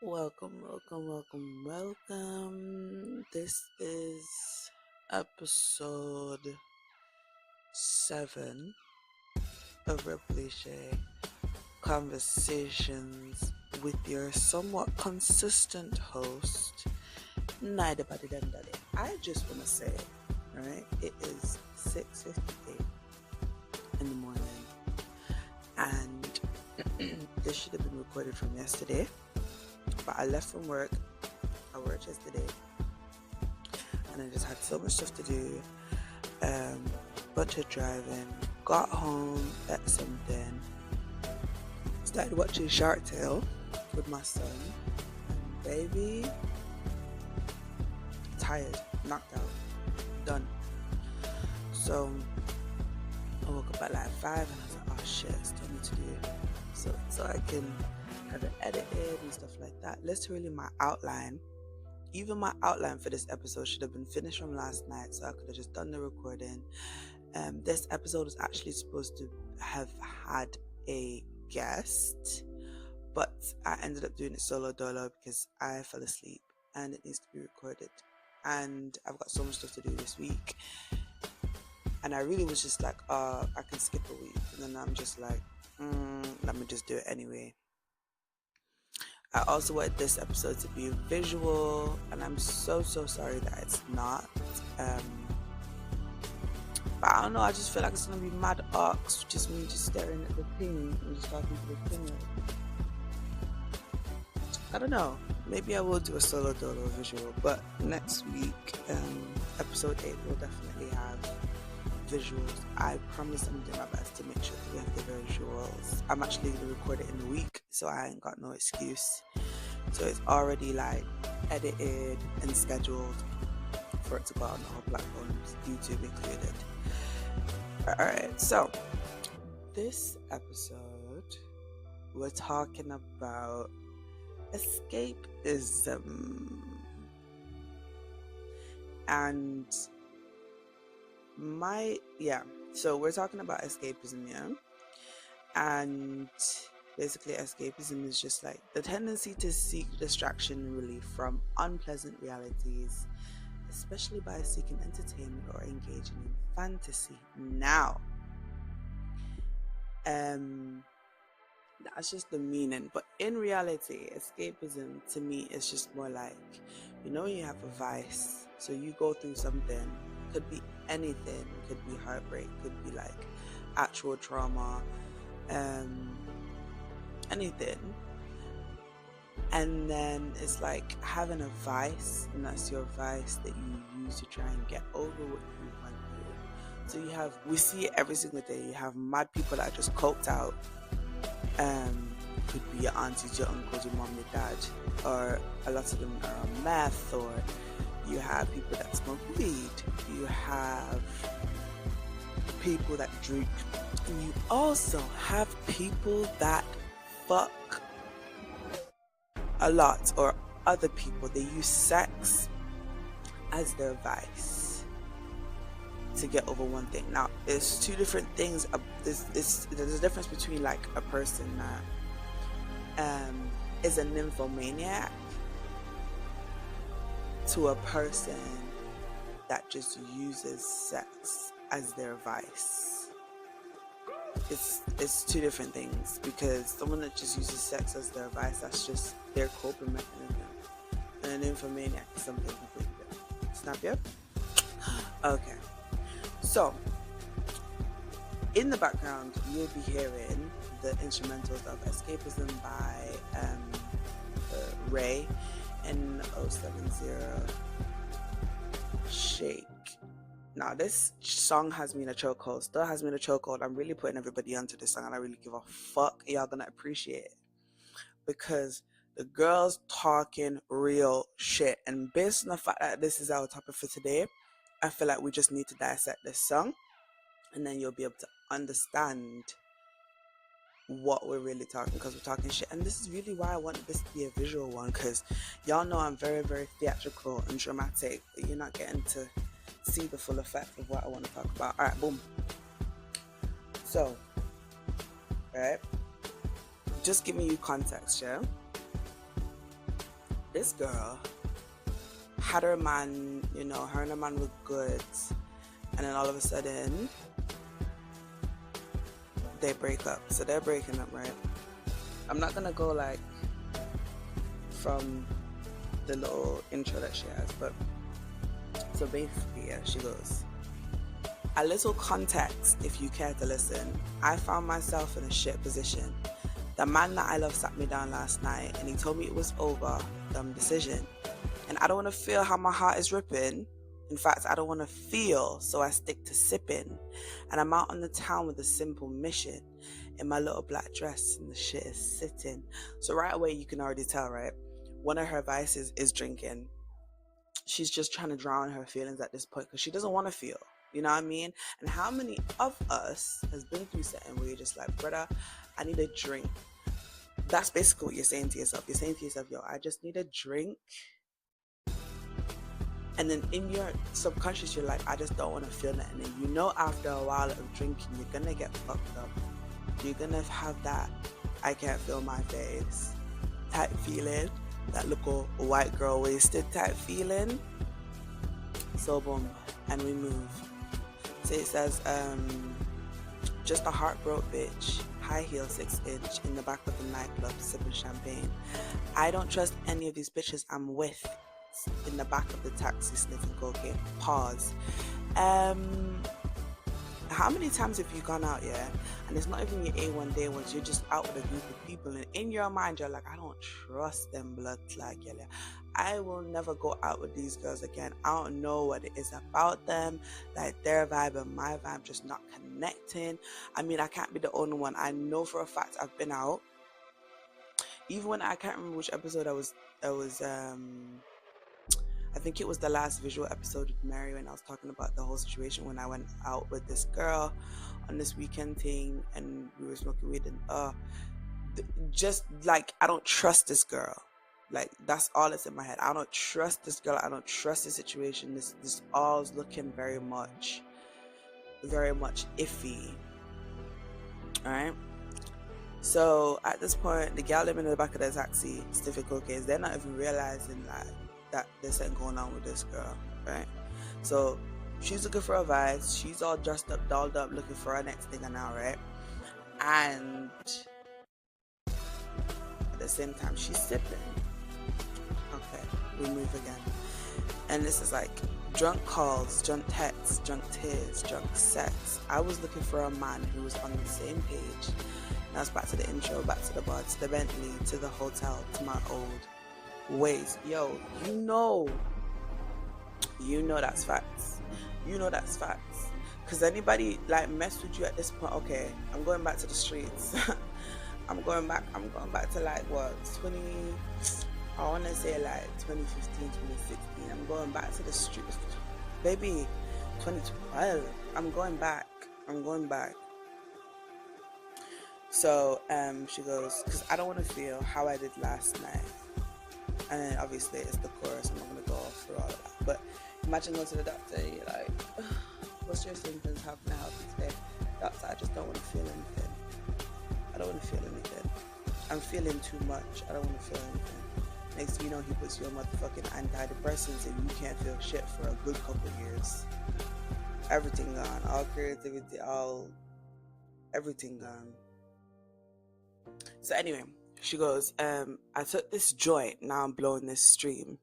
Welcome. This is episode 7 of Rebellische Conversations with your somewhat consistent host, Nida Badidandade. I just want to say, alright, it is 6:58 in the morning, and this should have been recorded from yesterday, but I left from work. I worked yesterday and I just had so much stuff to do. Bunch of driving, got home, ate something, started watching Shark Tale with my son. Baby, tired, knocked out, done. So I woke up at like 5 and I was like, oh shit, I still need to do so I can have it edited and stuff like that. Literally my outline. Even my outline for this episode should have been finished from last night, so I could have just done the recording. This episode was actually supposed to have had a guest, but I ended up doing it solo dolo because I fell asleep and it needs to be recorded. And I've got so much stuff to do this week. And I really was just like, I can skip a week. And then I'm just like, let me just do it anyway. I also wanted this episode to be visual, and I'm so sorry that it's not. But I don't know, I just feel like it's gonna be mad arcs, just me just staring at the thing and just talking to the thing. I don't know. Maybe I will do a solo dolo visual, but next week, episode 8 will definitely have visuals. I promise I'm doing my best to make sure that we have the visuals. I'm actually gonna record it in the week, so I ain't got no excuse. So it's already like edited and scheduled for it to go out on all platforms, YouTube included. Alright, so this episode we're talking about escapism. And so we're talking about escapism, yeah? And basically escapism is just like the tendency to seek distraction and relief from unpleasant realities, especially by seeking entertainment or engaging in fantasy. Now, that's just the meaning, but in reality, escapism to me is just more like, you have a vice, so you go through something, could be anything, could be heartbreak, could be like actual trauma, anything, and then it's like having a vice, and that's your vice that you use to try and get over what you went through. So we see it every single day. You have mad people that are just coked out. Could be your aunties, your uncles, your mom, your dad, or a lot of them are on meth, or you have people that smoke weed, you have people that drink, and you also have people that fuck a lot, or other people, they use sex as their vice to get over one thing. Now, there's two different things. There's a difference between like a person that is a nymphomaniac to a person that just uses sex as their vice. It's two different things, because someone that just uses sex as their vice, that's just their coping mechanism, and an nymphomaniac is something completely different. Snap you? Okay. So, in the background, you'll be hearing the instrumentals of Escapism by Ray in 070 Shake. Now, this song has me in a chokehold, still has me in a chokehold. I'm really putting everybody onto this song, and I really give a fuck. Y'all gonna appreciate it, because the girl's talking real shit. And based on the fact that this is our topic for today, I feel like we just need to dissect this song, and then you'll be able to understand what we're really talking, because we're talking shit. And this is really why I wanted this to be a visual one, because y'all know I'm very, very theatrical and dramatic, but you're not getting to see the full effect of what I want to talk about. Alright, boom. So, right, just giving you context, yeah? this girl had her man, you know, her and her man were good, and then all of a sudden they break up. So they're breaking up, right? I'm not gonna go like from the little intro that she has, but so basically, yeah, she goes, a little context if you care to listen. I found myself in a shit position. The man that I love sat me down last night and he told me it was over, dumb decision. And I don't want to feel how my heart is ripping. In fact, I don't want to feel, so I stick to sipping. And I'm out on the town with a simple mission in my little black dress and the shit is sitting. So right away you can already tell, right? One of her vices is drinking. She's just trying to drown her feelings at this point because she doesn't want to feel. You know what I mean? And how many of us has been through something where you're just like, brother, I need a drink. That's basically what you're saying to yourself. You're saying to yourself, yo, I just need a drink. And then in your subconscious, you're like, I just don't want to feel nothing. And you know after a while of drinking, you're going to get fucked up. You're going to have that I can't feel my face type feeling. That little white girl wasted type feeling. So boom, and we move. So it says, just a heartbroken bitch, high heel 6-inch, in the back of the nightclub sipping champagne. I don't trust any of these bitches I'm with, in the back of the taxi sniffing cocaine. Pause. How many times have you gone out, yeah, and it's not even your A1 day ones, you're just out with a group of people, and in your mind you're like, I don't trust them blood like, yeah, I will never go out with these girls again. I don't know what it is about them, like their vibe and my vibe just not connecting. I mean, I can't be the only one. I know for a fact I've been out, even when I can't remember which episode I was I think it was the last visual episode with Mary when I was talking about the whole situation when I went out with this girl on this weekend thing and we were smoking weed and just like, I don't trust this girl. Like, that's all that's in my head. I don't trust this girl. I don't trust the situation. This all is looking very much iffy. Alright? So at this point, the gal living in the back of the taxi, sniffing cocaine, they're not even realizing like that there's something going on with this girl, right? So she's looking for a vibe. She's all dressed up, dolled up, looking for her next thing now, right? And at the same time, she's sipping. Okay, we move again. And this is like drunk calls, drunk texts, drunk tears, drunk sex. I was looking for a man who was on the same page. Now it's back to the intro, back to the bar, to the Bentley, to the hotel, to my old ways. Yo, you know that's facts. You know that's facts. Because anybody like mess with you at this point, okay, I'm going back to the streets. I'm going back to like what, I want to say like 2015, 2016. I'm going back to the streets. Baby, 2012. I'm going back. So she goes, because I don't want to feel how I did last night. And then obviously it's the chorus. I'm not going to go through all of that. But imagine going to the doctor and you're like, what's your symptoms? How can I help you today? Doctor, I just don't want to feel anything. I don't want to feel anything. I'm feeling too much. I don't want to feel anything. Next thing you know, he puts you on motherfucking antidepressants and you can't feel shit for a good couple years. Everything gone. All creativity, everything gone. So anyway, she goes, I took this joint, now I'm blowing this stream.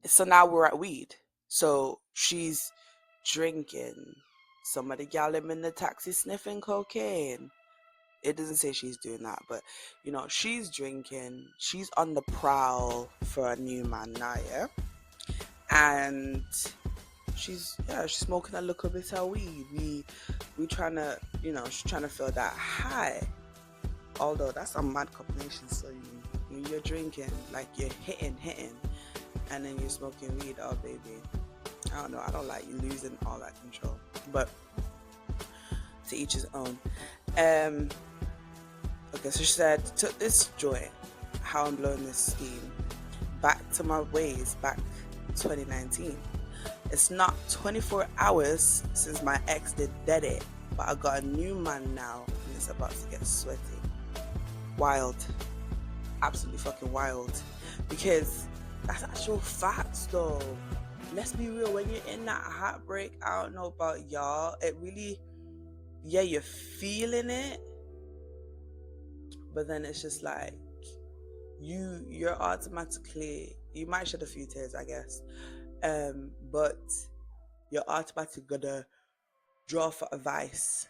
So now we're at weed. So she's drinking. Some of the gal in the taxi sniffing cocaine. It doesn't say she's doing that, but you know, she's drinking. She's on the prowl for a new man now, yeah? And she's smoking a little bit of weed. We trying to, you know, she's trying to feel that high. Although that's a mad combination, so you're drinking, like you're hitting, and then you're smoking weed, oh baby. I don't know, I don't like you losing all that control. But to each his own. Okay, so she said, took this joint, how I'm blowing this steam, back to my ways, back 2019. It's not 24 hours since my ex did it, but I got a new man now, and it's about to get sweaty. Wild. absolutely fucking wild, because that's actual facts though. Let's be real, when you're in that heartbreak, I don't know about y'all, it really, yeah, you're feeling it, but then it's just like you're automatically, you might shed a few tears, I guess, but you're automatically gonna draw for advice.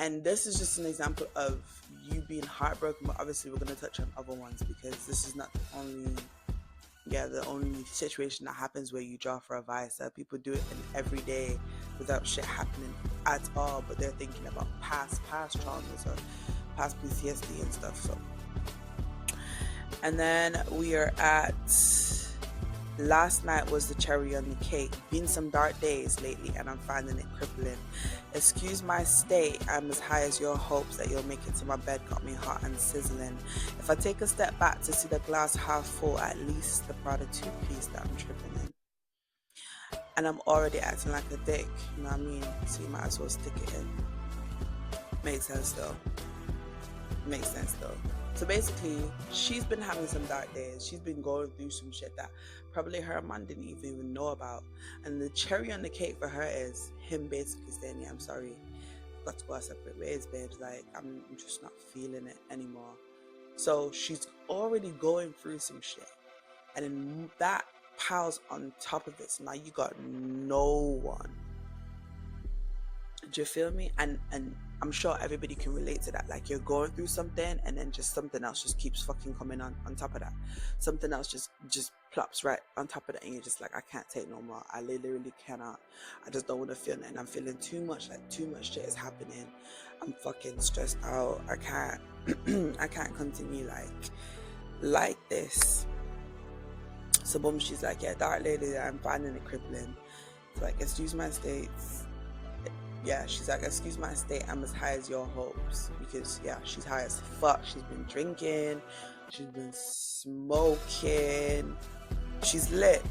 And this is just an example of you being heartbroken, but obviously we're going to touch on other ones, because this is not the only situation that happens where you draw for advice. People do it in every day without shit happening at all, but they're thinking about past traumas or past PTSD and stuff. So, and then we are at, last night was the cherry on the cake. Been some dark days lately and I'm finding it crippling. Excuse my state, I'm as high as your hopes that you'll make it to my bed got me hot and sizzling. If I take a step back to see the glass half full, at least the Prada two-piece that I'm tripping in. And I'm already acting like a dick, you know what I mean? So you might as well stick it in. Makes sense though. So basically, she's been having some dark days. She's been going through some shit that probably her man didn't even know about. And the cherry on the cake for her is him basically saying, yeah, I'm sorry, got to go our separate ways, babes. Like, I'm just not feeling it anymore. So she's already going through some shit. And then that piles on top of this. Now you got no one. Do you feel me? And I'm sure everybody can relate to that. Like, you're going through something and then just something else just keeps fucking coming on top of that. Something else just plops right on top of that, and you're just like, I can't take no more. I literally cannot. I just don't want to feel it. And I'm feeling too much, like too much shit is happening. I'm fucking stressed out. I can't I can't continue like this. So boom, she's like, yeah, dark lady, I'm finding it crippling. So like, excuse my states. Yeah, she's like, excuse my state, I'm as high as your hopes. Because, yeah, she's high as fuck. She's been drinking. She's been smoking. She's lit.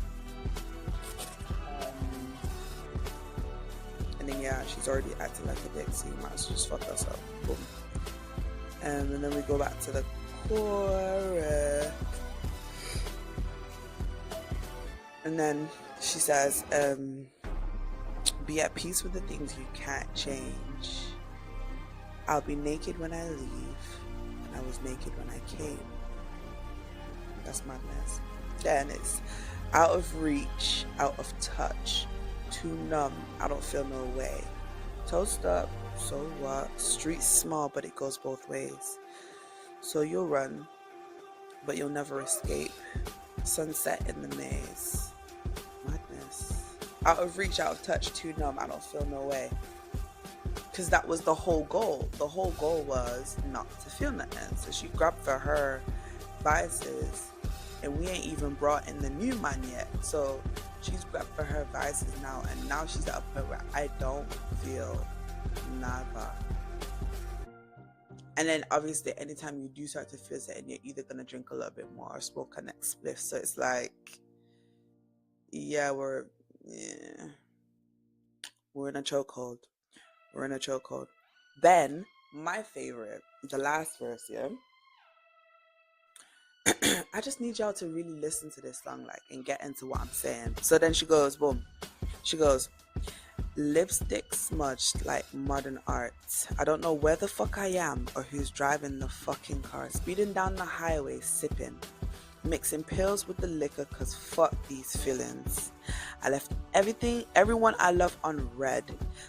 And then, yeah, she's already acting like a dick, so you might as well just fuck us up. Boom. And then we go back to the chorus. And then she says, be at peace with the things you can't change. I'll be naked when I leave, and I was naked when I came. That's madness. Then it's out of reach, out of touch, too numb, I don't feel no way. Toast up, so what? Street's small, but it goes both ways. So you'll run, but you'll never escape. Sunset in the maze. Madness. Out of reach, out of touch, too numb, I don't feel no way. Because that was the whole goal. The whole goal was not to feel nothing. So she grabbed for her vices, and we ain't even brought in the new man yet. So she's grabbed for her vices now, and now she's at a point where I don't feel nada. And then obviously anytime you do start to feel something, you're either gonna drink a little bit more or smoke a next spliff. So it's like, yeah, we're in a chokehold. Then my favorite, the last verse, yeah. I just need y'all to really listen to this song, like, and get into what I'm saying. So then she goes, boom. She goes, lipstick smudged like modern art. I don't know where the fuck I am or who's driving the fucking car. Speeding down the highway, sipping. Mixing pills with the liquor, cause fuck these feelings. I left everyone I love on red.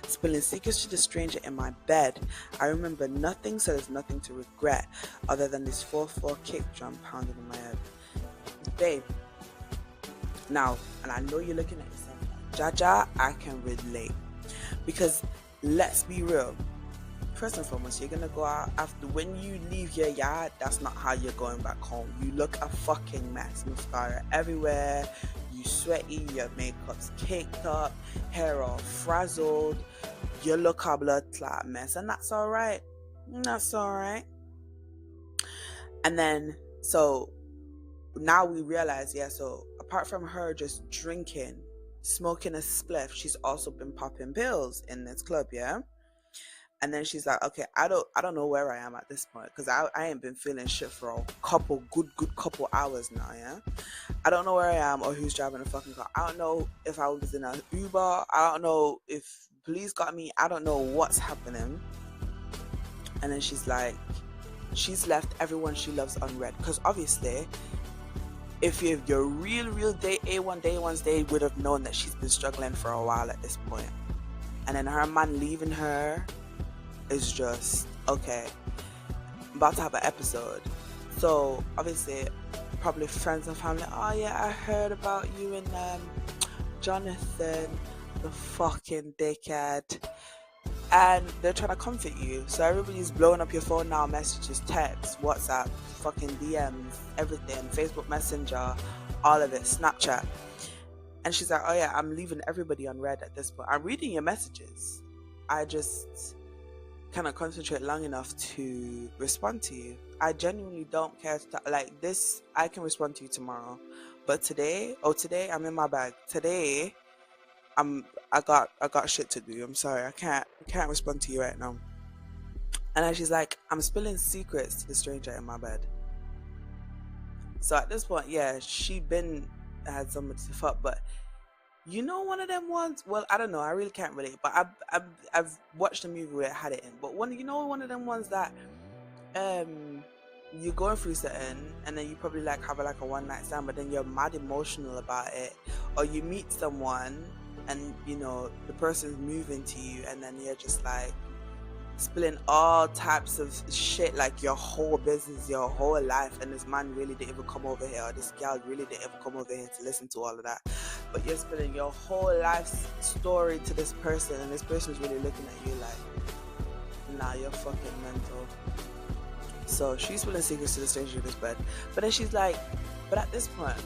Spilling secrets to the stranger in my bed. I remember nothing, so there's nothing to regret other than this 4/4 kick drum pounding in my head. Babe, now, and I know you're looking at yourself like, Jaja, I can relate. Because let's be real. First and foremost, you're gonna go out after, when you leave your yard, that's not how you're going back home. You look a fucking mess. Mascara everywhere, you sweaty, your makeup's caked up, hair all frazzled, you look a blood clot mess, and that's alright. And then, so now we realize, yeah, so apart from her just drinking, smoking a spliff, she's also been popping pills in this club, yeah? And then she's like, okay, I don't know where I am at this point, because I ain't been feeling shit for a good couple hours now, yeah. I don't know where I am or who's driving the fucking car. I don't know if I was in an Uber. I don't know if police got me. I don't know what's happening. And then she's like, she's left everyone she loves unread, because obviously, if you're real day A1's day would have known that she's been struggling for a while at this point. And then her man leaving her is just, okay, I'm about to have an episode. So obviously, probably friends and family, oh yeah, I heard about you and Jonathan, the fucking dickhead. And they're trying to comfort you. So everybody's blowing up your phone now, messages, texts, WhatsApp, fucking DMs, everything, Facebook Messenger, all of it, Snapchat. And she's like, oh yeah, I'm leaving everybody unread at this point. I'm reading your messages. I just cannot concentrate long enough to respond to you. I genuinely don't care to like this. I can respond to you tomorrow, but today I'm in my bag. Today I got shit to do. I'm sorry, I can't respond to you right now. And then she's like, I'm spilling secrets to the stranger in my bed. So at this point, yeah, she been had somebody to fuck, but you know, one of them ones. Well, I don't know. I really can't relate. But I've watched a movie where it had it in. But one of them ones that you're going through something, and then you probably like have a one night stand, but then you're mad emotional about it, or you meet someone, and you know the person's moving to you, and then you're just like spilling all types of shit, like your whole business, your whole life, and this man really didn't even come over here, or this girl really didn't even come over here to listen to all of that, but you're spilling your whole life story to this person, and this person's really looking at you like, nah, you're fucking mental. So she's spilling secrets to the stranger in this bed, but then she's like, but at this point,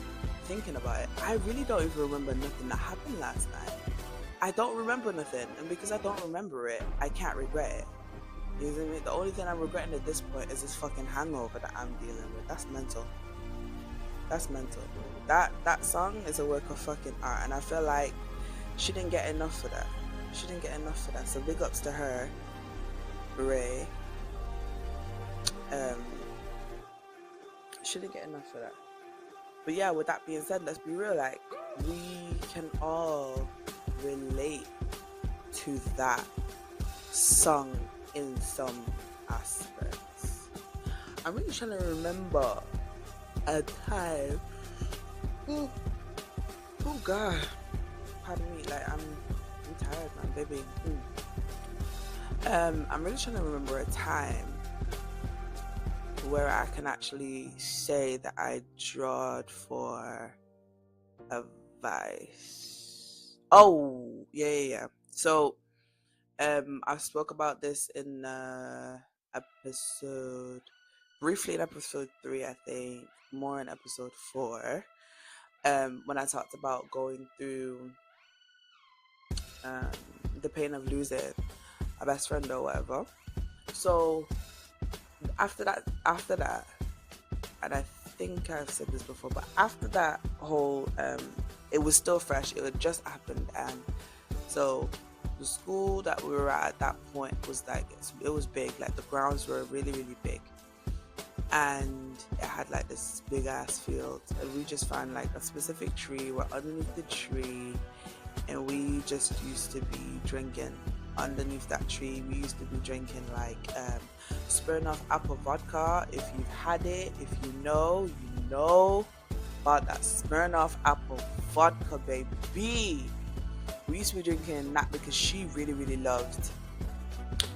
thinking about it, I really don't even remember nothing that happened last night. I don't remember nothing, and because I don't remember it, I can't regret it. You know what I mean? The only thing I'm regretting at this point is this fucking hangover that I'm dealing with. That's mental. That's mental. That song is a work of fucking art, and I feel like she didn't get enough for that. She didn't get enough for that. So big ups to her, Ray. She didn't get enough for that. But yeah, with that being said, let's be real. Like, we can all relate to that song in some aspects. I'm really trying to remember a time. Oh God, pardon me. Like I'm tired, man, baby. I'm really trying to remember a time where I can actually say that I drawed for advice. Oh, yeah. So, I spoke about this in briefly in episode 3, I think, more in episode 4, when I talked about going through the pain of losing a best friend or whatever. So after that, and I think I've said this before, but after that whole, it was still fresh. It had just happened, and so the school that we were at that point was like, it was big. Like the grounds were really, really big, and it had like this big ass field, and we just found like a specific tree. We're underneath the tree, and we just used to be drinking underneath that tree. We used to be drinking like Smirnoff apple vodka. If you've had it, if you know about that Smirnoff apple vodka, baby. We used to be drinking that because she really, really loved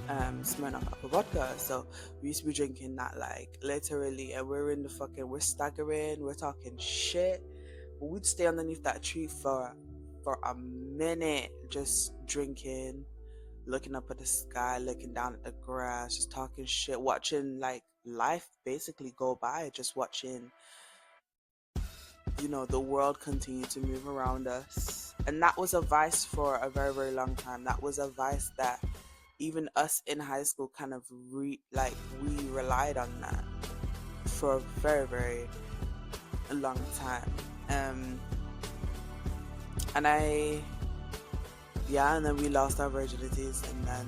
Smirnoff apple vodka. So we used to be drinking that like literally, and we're staggering, we're talking shit. But we'd stay underneath that tree for a minute, just drinking, looking up at the sky, looking down at the grass, just talking shit, watching like life basically go by, just watching, you know, the world continue to move around us. And that was a vice for a very, very long time. That was a vice that even us in high school kind of we relied on that for a very, very long time. And then we lost our virginities, and then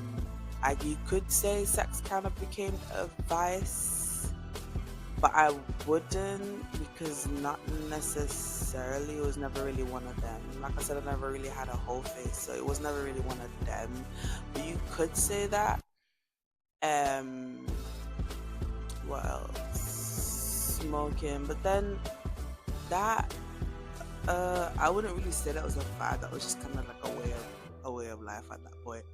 you could say sex kind of became a vice, but I wouldn't, because not necessarily. It was never really one of them. Like I said, I never really had a whole face, so it was never really one of them. But you could say that. What else? Smoking, but then that I wouldn't really say that was a fad. That was just kind of like a way of life at that point.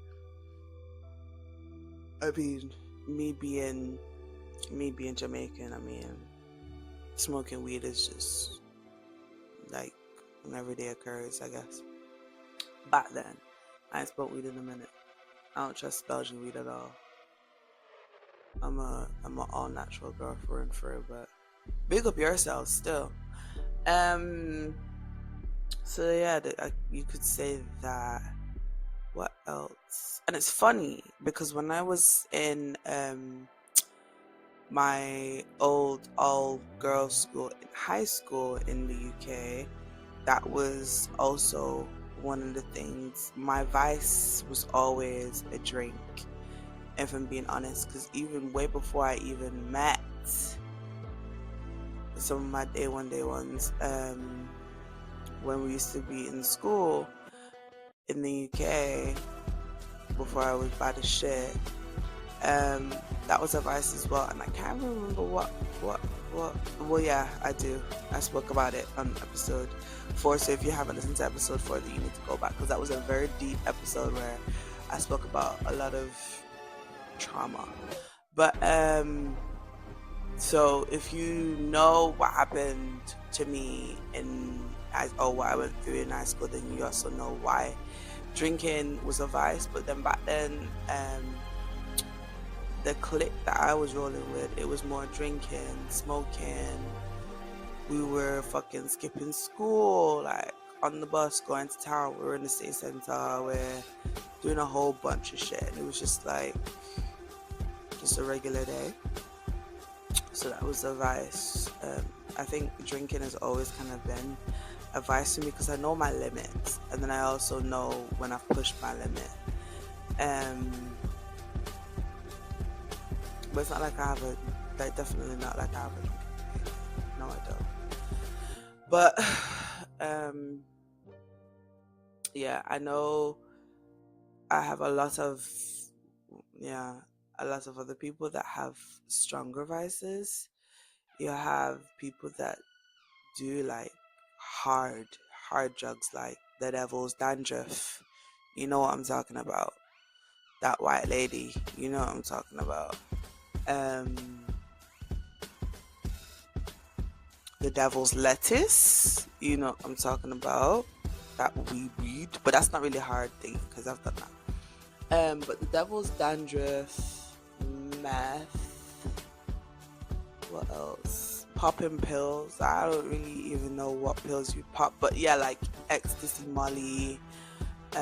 I mean, me being Jamaican, I mean, smoking weed is just like an everyday occurrence, I guess. Back then, I ain't smoked weed in a minute. I don't trust Belgian weed at all. I'm a all natural girl for and for, but big up yourself still. So yeah, you could say that. What else? And it's funny because when I was in my old all girls school in high school in the UK, that was also one of the things. My vice was always a drink, if I'm being honest, because even way before I even met some of my day ones, when we used to be in school in the UK, before I was bad as shit, that was a vice as well. And I can't remember what well, yeah, I do. I spoke about it on episode 4, so if you haven't listened to episode 4, then you need to go back, because that was a very deep episode where I spoke about a lot of trauma. But so if you know what happened to me or what I went through in high school, then you also know why drinking was a vice. But then back then, the clique that I was rolling with, it was more drinking, smoking. We were fucking skipping school, like on the bus going to town. We were in the city center, we're doing a whole bunch of shit. And it was just like just a regular day. So that was a vice. I think drinking has always kind of been a vice to me, because I know my limits, and then I also know when I've pushed my limit. But it's not like I have definitely not like I have a, no, I don't. But yeah, I know I have a lot of other people that have stronger vices. You have people that do like hard drugs, like the devil's dandruff. You know what I'm talking about. That white lady, you know what I'm talking about. The devil's lettuce, you know what I'm talking about. That weed, but that's not really a hard thing because I've done that. But the devil's dandruff, meth, what else? Popping pills. I don't really even know what pills you pop, but yeah, like ecstasy, Molly. We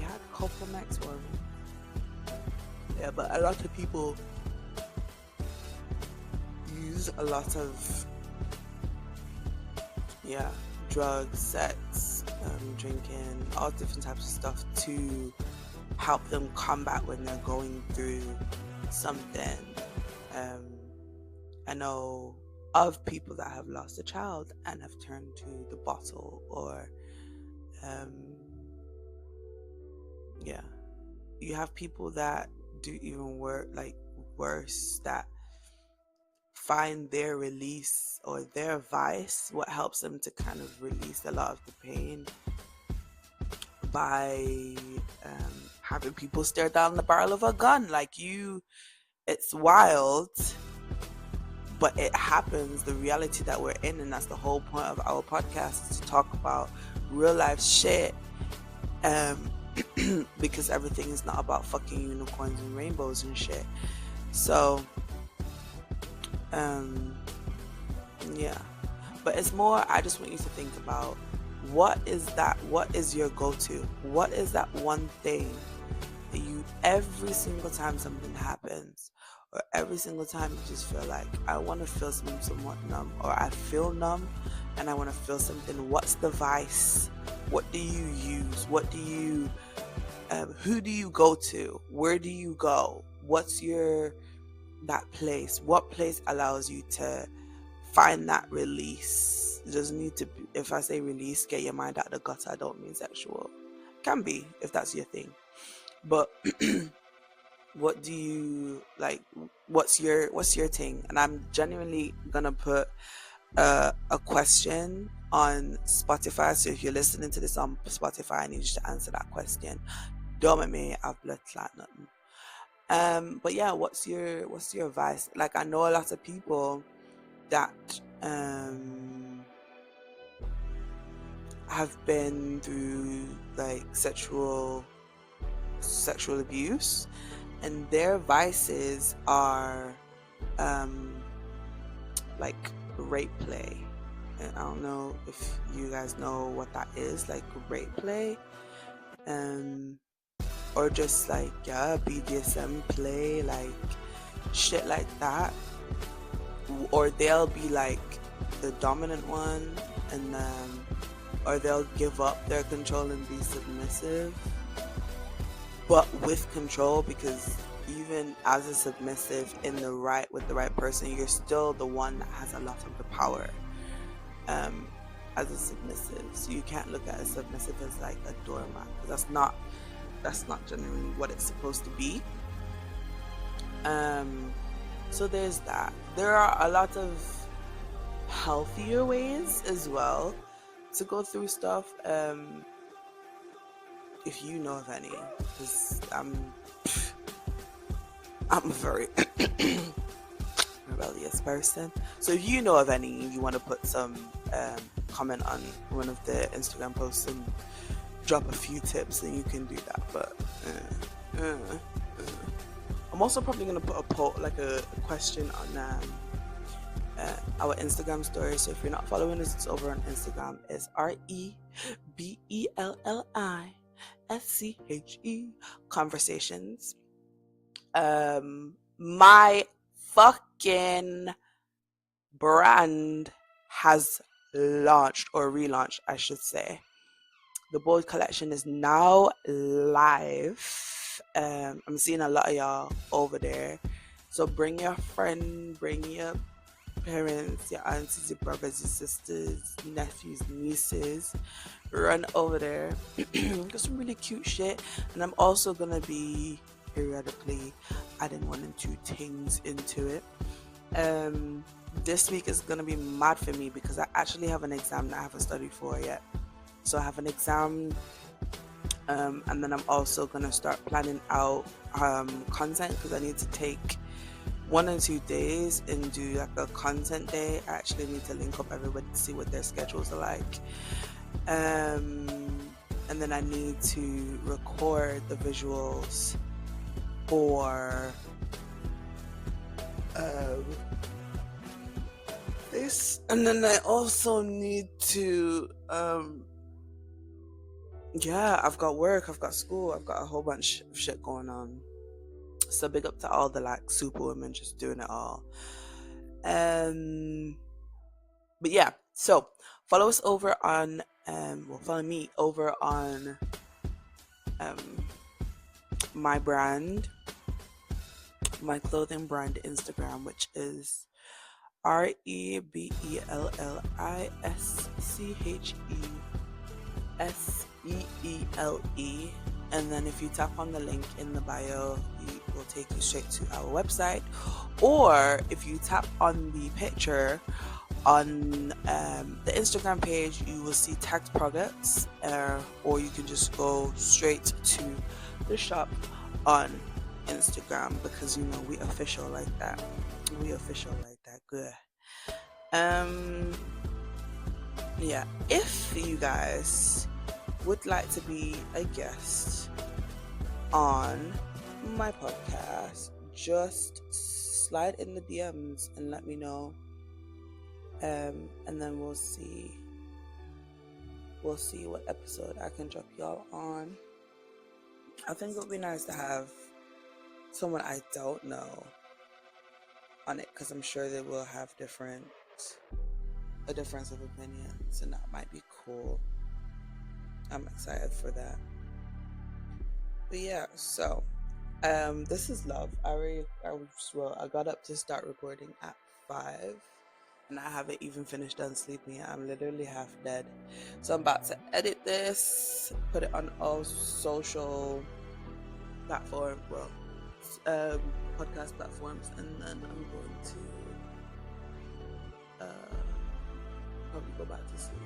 had Copamex one. Yeah, but a lot of people use a lot of drugs, sex, drinking, all different types of stuff to help them combat when they're going through something. I know of people that have lost a child and have turned to the bottle, or you have people that do even worse, that find their release or their vice, what helps them to kind of release a lot of the pain, by having people stare down the barrel of a gun. Like, it's wild, but it happens, the reality that we're in, and that's the whole point of our podcast, is to talk about real life shit, because everything is not about fucking unicorns and rainbows and shit. So but it's more, I just want you to think about, what is your go-to? What is that one thing that you, every single time something happens, or every single time you just feel like, I want to feel something somewhat numb, or I feel numb and I want to feel something? What's the vice? What do you use? What do you Who do you go to? Where do you go? What's that place? What place allows you to find that release? It doesn't need to be, if I say release, get your mind out of the gutter, I don't mean sexual. Can be, if that's your thing. But what do you like? What's your thing? And I'm genuinely gonna put a question on Spotify. So if you're listening to this on Spotify, I need you to answer that question. Don't make me have blood clot nothing. But yeah, what's your advice? Like, I know a lot of people that have been through like sexual abuse, and their vices are like rape play. And I don't know if you guys know what that is, like rape play, or just like BDSM play, like shit like that. Or they'll be like the dominant one, and or they'll give up their control and be submissive, but with control, because even as a submissive with the right person, you're still the one that has a lot of the power as a submissive. So you can't look at a submissive as like a doormat, because that's not generally what it's supposed to be. So there's that. There are a lot of healthier ways as well to go through stuff, if you know of any, because I'm a very rebellious person. So if you know of any, you want to put some comment on one of the Instagram posts and drop a few tips, then you can do that. But I'm also probably going to put a question on our Instagram story. So if you're not following us, it's over on Instagram. It's REBELLISCHE Conversations. My fucking brand has launched, or relaunched, I should say. The Bold collection is now live. I'm seeing a lot of y'all over there. So bring your friend, bring your parents, your aunties, your brothers, your sisters, nephews, nieces. Run over there. Got some really cute shit. And I'm also gonna be periodically adding 1 and 2 things into it. This week is gonna be mad for me because I actually have an exam that I haven't studied for yet. So I have an exam, and then I'm also gonna start planning out content, because I need to take 1 and 2 days and do like a content day. I actually need to link up everybody to see what their schedules are like, and then I need to record the visuals for this, and then I also need to I've got work, I've got school, I've got a whole bunch of shit going on. So big up to all the like super women just doing it all. But yeah, so follow us over on follow me over on my brand, my clothing brand Instagram, which is REBELLISCHESEELE. And then if you tap on the link in the bio, it will take you straight to our website. Or if you tap on the picture on the Instagram page, you will see tagged products, or you can just go straight to the shop on Instagram, because we official like that. Good. Yeah, if you guys would like to be a guest on my podcast, just slide in the DMs and let me know, and then we'll see what episode I can drop y'all on. I think it would be nice to have someone I don't know on it, because I'm sure they will have a difference of opinions, and that might be cool. I'm excited for that. But yeah, so this is love. I got up to start recording at 5, and I haven't even finished done sleeping yet. I'm literally half dead. So I'm about to edit this, put it on all social platform, podcast platforms, and then I'm going to probably go back to sleep.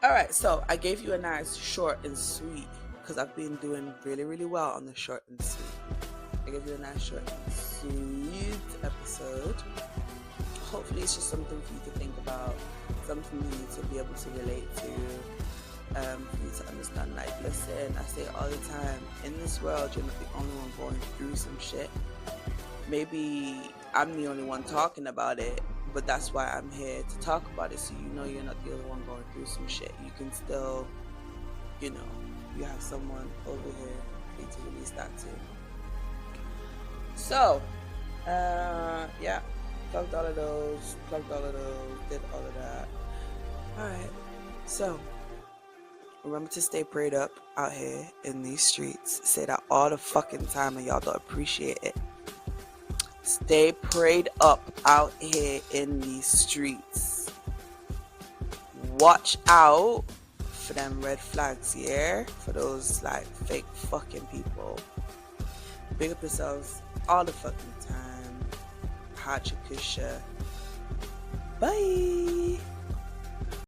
All right, so I gave you a nice short and sweet because I've been doing really, really well on the short and sweet. I gave you a nice short and sweet episode. Hopefully, it's just something for you to think about, something for you to be able to relate to, for you to understand. Like, listen, I say it all the time, in this world, you're not the only one going through some shit. Maybe I'm the only one talking about it, but that's why I'm here to talk about it, so you know you're not the only one going through some shit. You can still, you have someone over here for you to release that to. So, yeah, plugged all of those, did all of that. Alright, so remember to stay prayed up out here in these streets. Say that all the fucking time and y'all don't appreciate it. Stay prayed up out here in these streets. Watch out for them red flags, yeah? For those like fake fucking people. Big up yourselves all the fucking time. Hacha Kusha. Bye.